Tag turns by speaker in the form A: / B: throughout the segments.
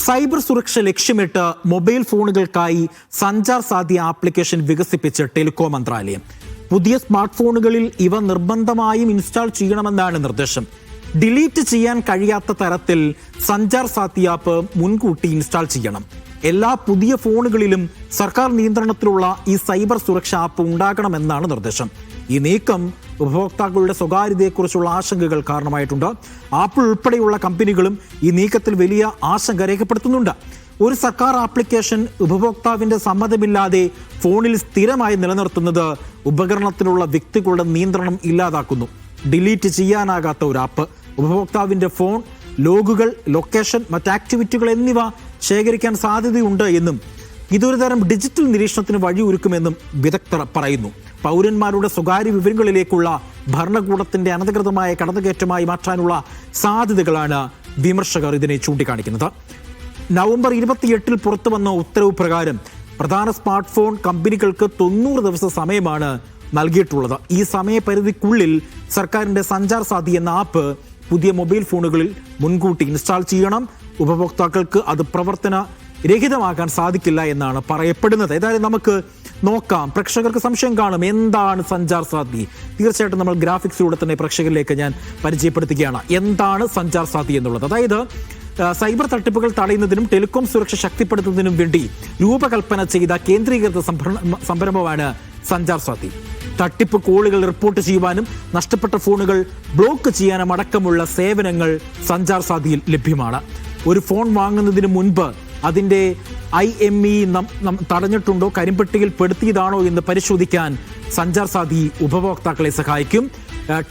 A: Cyber സുരക്ഷ ലക്ഷ്യമിട്ട് mobile ഫോണുകൾക്കായി സഞ്ചാർ സാധ്യ ആപ്ലിക്കേഷൻ വികസിപ്പിച്ച് ടെലികോം മന്ത്രാലയം. പുതിയ സ്മാർട്ട് ഫോണുകളിൽ ഇവ നിർബന്ധമായും ഇൻസ്റ്റാൾ ചെയ്യണമെന്നാണ് നിർദ്ദേശം. ഡിലീറ്റ് ചെയ്യാൻ കഴിയാത്ത തരത്തിൽ സഞ്ചാർ സാധ്യ ആപ്പ് മുൻകൂട്ടി ഇൻസ്റ്റാൾ ചെയ്യണം. എല്ലാ പുതിയ ഫോണുകളിലും സർക്കാർ നിയന്ത്രണത്തിലുള്ള ഈ സൈബർ സുരക്ഷ ആപ്പ് ഉണ്ടാകണമെന്നാണ് നിർദ്ദേശം. ഈ നീക്കം ഉപഭോക്താക്കളുടെ സ്വകാര്യതയെക്കുറിച്ചുള്ള ആശങ്കകൾ കാരണമായിട്ടുണ്ട്. ആപ്പിൾ ഉൾപ്പെടെയുള്ള കമ്പനികളും ഈ നീക്കത്തിൽ വലിയ ആശങ്ക രേഖപ്പെടുത്തുന്നുണ്ട്. ഒരു സർക്കാർ ആപ്ലിക്കേഷൻ ഉപഭോക്താവിന്റെ സമ്മതമില്ലാതെ ഫോണിൽ സ്ഥിരമായി നിലനിർത്തുന്നത് ഉപകരണത്തിലുള്ള വ്യക്തികളുടെ നിയന്ത്രണം ഇല്ലാതാക്കുന്നു. ഡിലീറ്റ് ചെയ്യാനാകാത്ത ഒരു ആപ്പ് ഉപഭോക്താവിന്റെ ഫോൺ, ലോഗുകൾ, ലൊക്കേഷൻ, മറ്റ് ആക്ടിവിറ്റികൾ എന്നിവ ശേഖരിക്കാൻ സാധ്യതയുണ്ട് എന്നും ഇതൊരു തരം ഡിജിറ്റൽ നിരീക്ഷണത്തിന് വഴിയൊരുക്കുമെന്നും വിദഗ്ധർ പറയുന്നു. പൗരന്മാരുടെ സ്വകാര്യ വിവരങ്ങളിലേക്കുള്ള ഭരണകൂടത്തിന്റെ അനധികൃതമായ കടന്നുകയറ്റമായി മാറ്റാനുള്ള സാധ്യതകളാണ് വിമർശകർ ഇതിനെ ചൂണ്ടിക്കാണിക്കുന്നത്. നവംബർ 28 പുറത്തു വന്ന ഉത്തരവ് പ്രകാരം പ്രധാന സ്മാർട്ട് ഫോൺ കമ്പനികൾക്ക് 90 ദിവസ സമയമാണ് നൽകിയിട്ടുള്ളത്. ഈ സമയപരിധിക്കുള്ളിൽ സർക്കാരിന്റെ സഞ്ചാർ സാധി എന്ന ആപ്പ് പുതിയ മൊബൈൽ ഫോണുകളിൽ മുൻകൂട്ടി ഇൻസ്റ്റാൾ ചെയ്യണം. ഉപഭോക്താക്കൾക്ക് അത് പ്രവർത്തനരഹിതമാക്കാൻ സാധിക്കില്ല എന്നാണ് പറയപ്പെടുന്നത്. ഏതായാലും നമുക്ക് നോക്കാം. പ്രേക്ഷകർക്ക് സംശയം കാണും, എന്താണ് സഞ്ചാർ സാധി? തീർച്ചയായിട്ടും നമ്മൾ ഗ്രാഫിക്സിലൂടെ തന്നെ പ്രേക്ഷകരിലേക്ക് ഞാൻ പരിചയപ്പെടുത്തുകയാണ് എന്താണ് സഞ്ചാർ സാധി എന്നുള്ളത്. അതായത് സൈബർ തട്ടിപ്പുകൾ തടയുന്നതിനും ടെലികോം സുരക്ഷ ശക്തിപ്പെടുത്തുന്നതിനും വേണ്ടി രൂപകൽപ്പന ചെയ്ത കേന്ദ്രീകൃത സംരംഭമാണ് സഞ്ചാർ സാധി. തട്ടിപ്പ് കോളുകൾ റിപ്പോർട്ട് ചെയ്യുവാനും നഷ്ടപ്പെട്ട ഫോണുകൾ ബ്ലോക്ക് ചെയ്യാനും അടക്കമുള്ള സേവനങ്ങൾ സഞ്ചാർ സാധിയിൽ ലഭ്യമാണ്. ഒരു ഫോൺ വാങ്ങുന്നതിന് മുൻപ് അതിൻ്റെ IMEI തടഞ്ഞിട്ടുണ്ടോ, കരിമ്പട്ടികയിൽ പെടുത്തിയതാണോ എന്ന് പരിശോധിക്കാൻ സഞ്ചാർ സാധി ഉപഭോക്താക്കളെ സഹായിക്കും.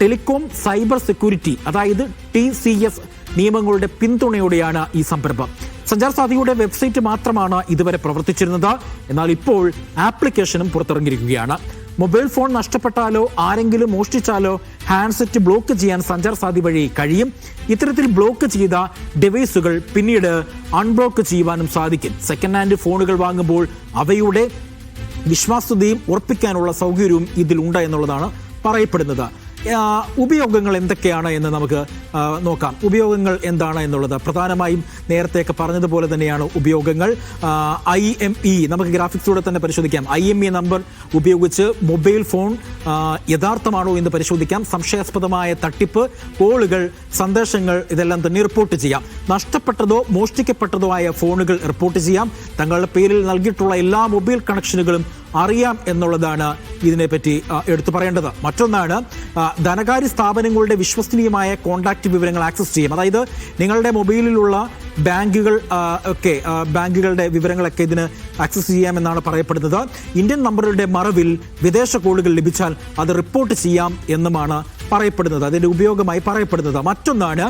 A: ടെലികോം സൈബർ സെക്യൂരിറ്റി അതായത് TCS നിയമങ്ങളുടെ പിന്തുണയോടെയാണ് ഈ സംരംഭം. സഞ്ചാർ സാധിയുടെ വെബ്സൈറ്റ് മാത്രമാണ് ഇതുവരെ പ്രവർത്തിച്ചിരുന്നത്. എന്നാൽ ഇപ്പോൾ ആപ്ലിക്കേഷനും പുറത്തിറങ്ങിയിരിക്കുകയാണ്. മൊബൈൽ ഫോൺ നഷ്ടപ്പെട്ടാലോ ആരെങ്കിലും മോഷ്ടിച്ചാലോ ഹാൻഡ്സെറ്റ് ബ്ലോക്ക് ചെയ്യാൻ സഞ്ചാർ സാധി വഴി കഴിയും. ഇത്തരത്തിൽ ബ്ലോക്ക് ചെയ്ത ഡിവൈസുകൾ പിന്നീട് അൺബ്ലോക്ക് ചെയ്യുവാനും സാധിക്കും. സെക്കൻഡ് ഹാൻഡ് ഫോണുകൾ വാങ്ങുമ്പോൾ അവയുടെ വിശ്വാസ്യതയും ഉറപ്പിക്കാനുള്ള സൗകര്യവും ഇതിലുണ്ട് എന്നുള്ളതാണ് പറയപ്പെടുന്നത്. ഉപയോഗങ്ങൾ എന്തൊക്കെയാണ് എന്ന് നമുക്ക് നോക്കാം. ഉപയോഗങ്ങൾ എന്താണ് എന്നുള്ളത് പ്രധാനമായും നേരത്തെയൊക്കെ പറഞ്ഞതുപോലെ തന്നെയാണ് ഉപയോഗങ്ങൾ. IMEI നമുക്ക് ഗ്രാഫിക്സിലൂടെ തന്നെ പരിശോധിക്കാം. IMEI നമ്പർ ഉപയോഗിച്ച് മൊബൈൽ ഫോൺ യഥാർത്ഥമാണോ എന്ന് പരിശോധിക്കാം. സംശയാസ്പദമായ തട്ടിപ്പ് കോളുകൾ, സന്ദേശങ്ങൾ ഇതെല്ലാം തന്നെ റിപ്പോർട്ട് ചെയ്യാം. നഷ്ടപ്പെട്ടതോ മോഷ്ടിക്കപ്പെട്ടതോ ആയ ഫോണുകൾ റിപ്പോർട്ട് ചെയ്യാം. തങ്ങളുടെ പേരിൽ നൽകിയിട്ടുള്ള എല്ലാ മൊബൈൽ കണക്ഷനുകളും അറിയാം എന്നുള്ളതാണ് ഇതിനെപ്പറ്റി എടുത്തു പറയേണ്ടത്. മറ്റൊന്നാണ് ധനകാര്യ സ്ഥാപനങ്ങളുടെ വിശ്വസനീയമായ കോൺടാക്റ്റ് വിവരങ്ങൾ ആക്സസ് ചെയ്യും. അതായത് നിങ്ങളുടെ മൊബൈലിലുള്ള ബാങ്കുകളുടെ വിവരങ്ങളൊക്കെ ഇതിന് ആക്സസ് ചെയ്യാമെന്നാണ് പറയപ്പെടുന്നത്. ഇന്ത്യൻ നമ്പറുകളുടെ മറവിൽ വിദേശ കോളുകൾ ലഭിച്ചാൽ അത് റിപ്പോർട്ട് ചെയ്യാം എന്നുമാണ് പറയപ്പെടുന്നത്, അതിൻ്റെ ഉപയോഗമായി പറയപ്പെടുന്നത്. മറ്റൊന്നാണ്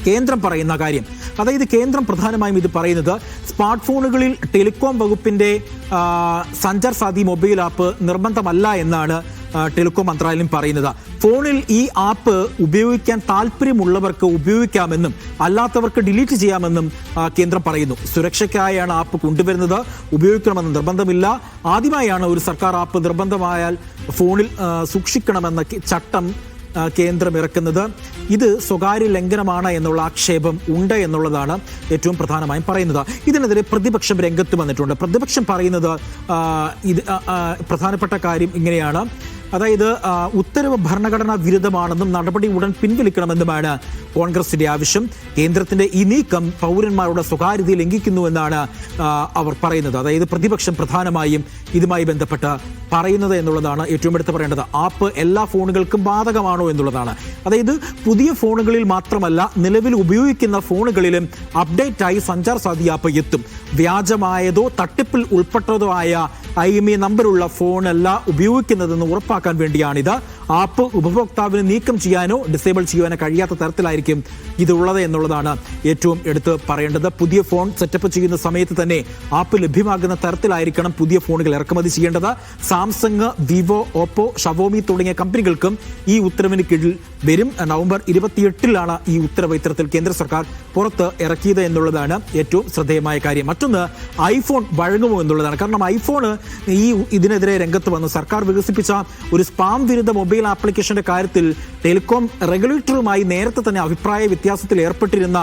A: കേന്ദ്രം പറയുന്ന കാര്യം. അതായത് കേന്ദ്രം പ്രധാനമായും ഇത് പറയുന്നത് സ്മാർട്ട് ഫോണുകളിൽ ടെലികോം വകുപ്പിന്റെ സഞ്ചാർ സാധി മൊബൈൽ ആപ്പ് നിർബന്ധമല്ല എന്നാണ് ടെലികോം മന്ത്രാലയം പറയുന്നത്. ഫോണിൽ ഈ ആപ്പ് ഉപയോഗിക്കാൻ താല്പര്യമുള്ളവർക്ക് ഉപയോഗിക്കാമെന്നും അല്ലാത്തവർക്ക് ഡിലീറ്റ് ചെയ്യാമെന്നും കേന്ദ്രം പറയുന്നു. സുരക്ഷയ്ക്കായാണ് ആപ്പ് കൊണ്ടുവരുന്നത്, ഉപയോഗിക്കണമെന്ന് നിർബന്ധമില്ല. ആദ്യമായാണ് ഒരു സർക്കാർ ആപ്പ് നിർബന്ധമായാൽ ഫോണിൽ സൂക്ഷിക്കണമെന്ന ചട്ടം കേന്ദ്രം ഇറക്കുന്നത്. ഇത് സ്വകാര്യ ലംഘനമാണ് എന്നുള്ള ആക്ഷേപം ഉണ്ട് എന്നുള്ളതാണ് ഏറ്റവും പ്രധാനമായും പറയുന്നത്. ഇതിനെതിരെ പ്രതിപക്ഷം രംഗത്ത് വന്നിട്ടുണ്ട്. പ്രതിപക്ഷം പറയുന്നത് ഇത് പ്രധാനപ്പെട്ട കാര്യം ഇങ്ങനെയാണ്. അതായത് ഉത്തരവ് ഭരണഘടനാ വിരുദ്ധമാണെന്നും നടപടി ഉടൻ പിൻവലിക്കണമെന്നുമാണ് കോൺഗ്രസിന്റെ ആവശ്യം. കേന്ദ്രത്തിന്റെ ഈ നീക്കം പൗരന്മാരുടെ സ്വകാര്യതയെ ലംഘിക്കുന്നുവെന്നാണ് അവർ പറയുന്നത്. അതായത് പ്രതിപക്ഷം പ്രധാനമായും ഇതുമായി ബന്ധപ്പെട്ട് പറയുന്നത് എന്നുള്ളതാണ് ഏറ്റവും എടുത്ത് പറയേണ്ടത്. ആപ്പ് എല്ലാ ഫോണുകൾക്കും ബാധകമാണോ എന്നുള്ളതാണ്. അതായത് പുതിയ ഫോണുകളിൽ മാത്രമല്ല, നിലവിൽ ഉപയോഗിക്കുന്ന ഫോണുകളിലും അപ്ഡേറ്റായി സഞ്ചാർ സാധി ആപ്പ് എത്തും. വ്യാജമായതോ തട്ടിപ്പിൽ ഉൾപ്പെട്ടതോ ആയ IMEI നമ്പറുള്ള ഫോണല്ല ഉപയോഗിക്കുന്നതെന്ന് ഉറപ്പാക്കാൻ വേണ്ടിയാണിത്. ആപ്പ് ഉപഭോക്താവിന് നീക്കം ചെയ്യാനോ ഡിസേബിൾ ചെയ്യാനോ കഴിയാത്ത തരത്തിലായിരിക്കും ഇതുള്ളത് എന്നുള്ളതാണ് ഏറ്റവും എടുത്ത് പറയേണ്ടത്. പുതിയ ഫോൺ സെറ്റപ്പ് ചെയ്യുന്ന സമയത്ത് തന്നെ ആപ്പ് ലഭ്യമാകുന്ന തരത്തിലായിരിക്കണം പുതിയ ഫോണുകൾ ഇറക്കുമതി ചെയ്യേണ്ടത്. സാംസങ്, വിവോ, ഓപ്പോ, ഷവോമി തുടങ്ങിയ കമ്പനികൾക്കും ഈ ഉത്തരവിന് കീഴിൽ വരും നവംബർ 28-ലാണ് ഈ ഉത്തരവ് ഇത്തരത്തിൽ കേന്ദ്ര സർക്കാർ പുറത്ത് ഇറക്കിയത് എന്നുള്ളതാണ് ഏറ്റവും ശ്രദ്ധേയമായ കാര്യം. മറ്റൊന്ന് ഐഫോൺ വഴങ്ങുമോ എന്നുള്ളതാണ്. കാരണം ഐഫോണ് ഇതിനെതിരെ രംഗത്ത് വന്ന് സർക്കാർ വികസിപ്പിച്ച ഒരു സ്പാം വിരുദ്ധ മൊബൈൽ ആപ്ലിക്കേഷന്റെ കാര്യത്തിൽ ടെലികോം റെഗുലേറ്ററുമായി നേരത്തെ തന്നെ അഭിപ്രായ വ്യത്യാസത്തിൽ ഏർപ്പെട്ടിരുന്ന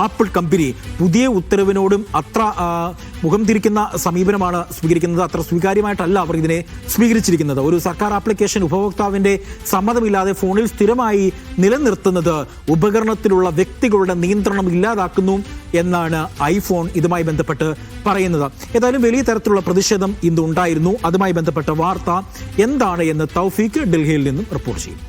A: ആപ്പിൾ കമ്പനി പുതിയ ഉത്തരവിനോടും അത്ര മുഖം തിരിക്കുന്ന സമീപനമാണ് സ്വീകരിക്കുന്നത്. അത്ര സ്വീകാര്യമായിട്ടല്ല അവർ ഇതിനെ സ്വീകരിച്ചിരിക്കുന്നത്. ഒരു സർക്കാർ ആപ്ലിക്കേഷൻ ഉപഭോക്താവിന്റെ സമ്മതമില്ലാതെ ഫോണിൽ സ്ഥിരമായി നിലനിർത്തുന്നത് ഉപകരണത്തിലുള്ള വ്യക്തികളുടെ നിയന്ത്രണം ഇല്ലാതാക്കുന്നു എന്നാണ് ഐഫോൺ ഇതുമായി ബന്ധപ്പെട്ട് പറയുന്നത്. ഏതായാലും വലിയ തരത്തിലുള്ള പ്രതിഷേധം ഇന്ന് ഉണ്ടായിരുന്നു. അതുമായി ബന്ധപ്പെട്ട വാർത്ത എന്താണ് എന്ന് തൗഫീഖ് ഡൽഹിയിൽ നിന്നും റിപ്പോർട്ട് ചെയ്യും.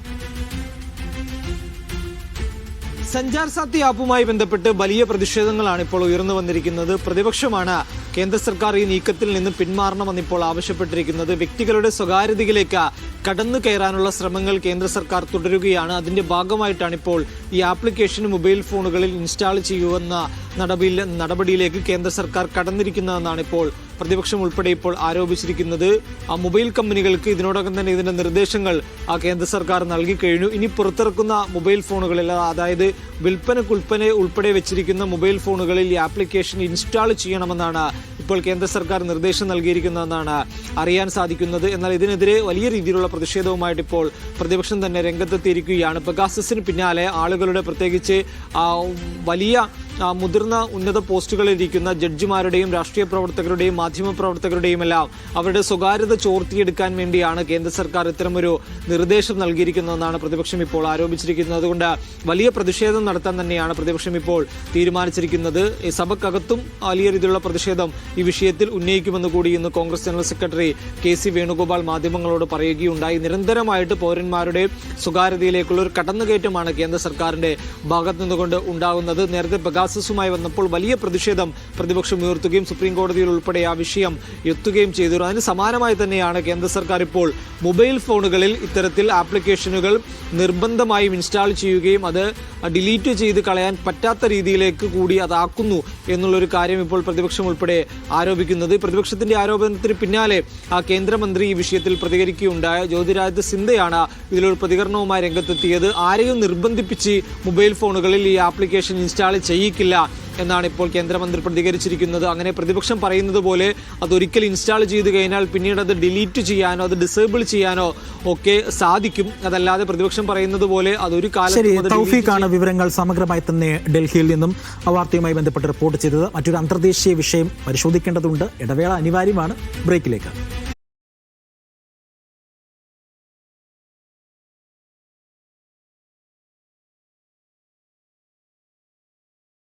B: സഞ്ചാർ സാത്തി ആപ്പുമായി ബന്ധപ്പെട്ട് വലിയ പ്രതിഷേധങ്ങളാണ് ഇപ്പോൾ ഉയർന്നു വന്നിരിക്കുന്നത്. പ്രതിപക്ഷമാണ് കേന്ദ്ര സർക്കാർ ഈ നീക്കത്തിൽ നിന്ന് പിന്മാറണമെന്നിപ്പോൾ ആവശ്യപ്പെട്ടിരിക്കുന്നത്. വ്യക്തികളുടെ സ്വകാര്യതയിലേക്ക് കടന്നു കയറാനുള്ള ശ്രമങ്ങൾ കേന്ദ്ര സർക്കാർ തുടരുകയാണ്. അതിന്റെ ഭാഗമായിട്ടാണ് ഇപ്പോൾ ഈ ആപ്ലിക്കേഷൻ മൊബൈൽ ഫോണുകളിൽ ഇൻസ്റ്റാൾ ചെയ്യുന്ന നടപടിയിലേക്ക് കേന്ദ്ര സർക്കാർ കടന്നിരിക്കുന്നതെന്നാണ് ഇപ്പോൾ പ്രതിപക്ഷം ഉൾപ്പെടെ ഇപ്പോൾ ആരോപിച്ചിരിക്കുന്നത്. ആ മൊബൈൽ കമ്പനികൾക്ക് ഇതിനോടകം തന്നെ ഇതിന്റെ നിർദ്ദേശങ്ങൾ ആ കേന്ദ്ര സർക്കാർ നൽകി കഴിഞ്ഞു. ഇനി പുറത്തിറക്കുന്ന മൊബൈൽ ഫോണുകളിൽ, അതായത് വിൽപ്പന ഉൾപ്പെടെ വെച്ചിരിക്കുന്ന മൊബൈൽ ഫോണുകളിൽ ഈ ആപ്ലിക്കേഷൻ ഇൻസ്റ്റാൾ ചെയ്യണമെന്നാണ് ഇപ്പോൾ കേന്ദ്ര സർക്കാർ നിർദ്ദേശം നൽകിയിരിക്കുന്നതെന്നാണ് അറിയാൻ സാധിക്കുന്നത്. എന്നാൽ ഇതിനെതിരെ വലിയ രീതിയിലുള്ള പ്രതിഷേധവുമായിട്ട് ഇപ്പോൾ പ്രതിപക്ഷം തന്നെ രംഗത്തെത്തിയിരിക്കുകയാണ്. പെഗാസസിന് പിന്നാലെ ആളുകളുടെ, പ്രത്യേകിച്ച് വലിയ മുതിർന്ന ഉന്നത പോസ്റ്റുകളിലിരിക്കുന്ന ജഡ്ജിമാരുടെയും രാഷ്ട്രീയ പ്രവർത്തകരുടെയും മാധ്യമ പ്രവർത്തകരുടെയും എല്ലാം അവരുടെ സ്വകാര്യത ചോർത്തിയെടുക്കാൻ വേണ്ടിയാണ് കേന്ദ്ര സർക്കാർ ഇത്തരമൊരു നിർദ്ദേശം നൽകിയിരിക്കുന്നതെന്നാണ് പ്രതിപക്ഷം ഇപ്പോൾ ആരോപിച്ചിരിക്കുന്നത്. അതുകൊണ്ട് വലിയ പ്രതിഷേധം നടത്താൻ തന്നെയാണ് പ്രതിപക്ഷം ഇപ്പോൾ തീരുമാനിച്ചിരിക്കുന്നത്. സഭക്കകത്തും വലിയ രീതിയിലുള്ള പ്രതിഷേധം ഈ വിഷയത്തിൽ ഉന്നയിക്കുമെന്ന് കൂടി ഇന്ന് Congress general secretary KC Venugopal മാധ്യമങ്ങളോട് പറയുകയുണ്ടായി. നിരന്തരമായിട്ട് പൗരന്മാരുടെ സ്വകാര്യതയിലേക്കുള്ള ഒരു കടന്നുകയറ്റമാണ് കേന്ദ്ര സർക്കാരിന്റെ ഭാഗത്തു നിന്നുകൊണ്ട് ഉണ്ടാകുന്നത്. നേരത്തെ പെഗാസസുമായി വന്നപ്പോൾ വലിയ പ്രതിഷേധം പ്രതിപക്ഷം ഉയർത്തുകയും സുപ്രീം കോടതിയിൽ ഉൾപ്പെടെ ആ വിഷയം എത്തുകയും ചെയ്തു. അതിന് സമാനമായി തന്നെയാണ് കേന്ദ്ര സർക്കാർ ഇപ്പോൾ മൊബൈൽ ഫോണുകളിൽ ഇത്തരത്തിൽ ആപ്ലിക്കേഷനുകൾ നിർബന്ധമായും ഇൻസ്റ്റാൾ ചെയ്യുകയും അത് ഡിലീറ്റ് ചെയ്ത് കളയാൻ പറ്റാത്ത രീതിയിലേക്ക് കൂടി അതാക്കുന്നു എന്നുള്ളൊരു കാര്യം ഇപ്പോൾ പ്രതിപക്ഷം ഉൾപ്പെടെ ആരോപിക്കുന്നത്. പ്രതിപക്ഷത്തിന്റെ ആരോപണത്തിന് പിന്നാലെ ആ കേന്ദ്രമന്ത്രി ഈ വിഷയത്തിൽ പ്രതികരിക്കുകയുണ്ടായ ജ്യോതിരാദിത്യ സിന്ധ്യയാണ് ഇതിലൊരു പ്രതികരണവുമായി രംഗത്തെത്തിയത്. ആരെയും നിർബന്ധിപ്പിച്ച് മൊബൈൽ ഫോണുകളിൽ ഈ ആപ്ലിക്കേഷൻ ഇൻസ്റ്റാൾ ചെയ്യിക്കില്ല എന്നാണ് ഇപ്പോൾ കേന്ദ്രമന്ത്രി പ്രതികരിച്ചിരിക്കുന്നത്. അങ്ങനെ പ്രതിപക്ഷം പറയുന്നത് പോലെ അതൊരിക്കൽ ഇൻസ്റ്റാൾ ചെയ്ത് കഴിഞ്ഞാൽ പിന്നീട് അത് ഡിലീറ്റ് ചെയ്യാനോ അത് ഡിസേബിൾ ചെയ്യാനോ ഒക്കെ സാധിക്കും. അതല്ലാതെ പ്രതിപക്ഷം പറയുന്നത് പോലെ അതൊരു കാലത്ത്.
A: തൗഫീഖാണ് വിവരങ്ങൾ സമഗ്രമായി തന്നെ ഡൽഹിയിൽ നിന്നും വാർത്തയുമായി ബന്ധപ്പെട്ട് റിപ്പോർട്ട് ചെയ്തത്. മറ്റൊരു അന്തർദേശീയ വിഷയം പരിശോധിക്കേണ്ടതുണ്ട്. ഇടവേള അനിവാര്യമാണ്. ബ്രേക്കിലേക്ക്.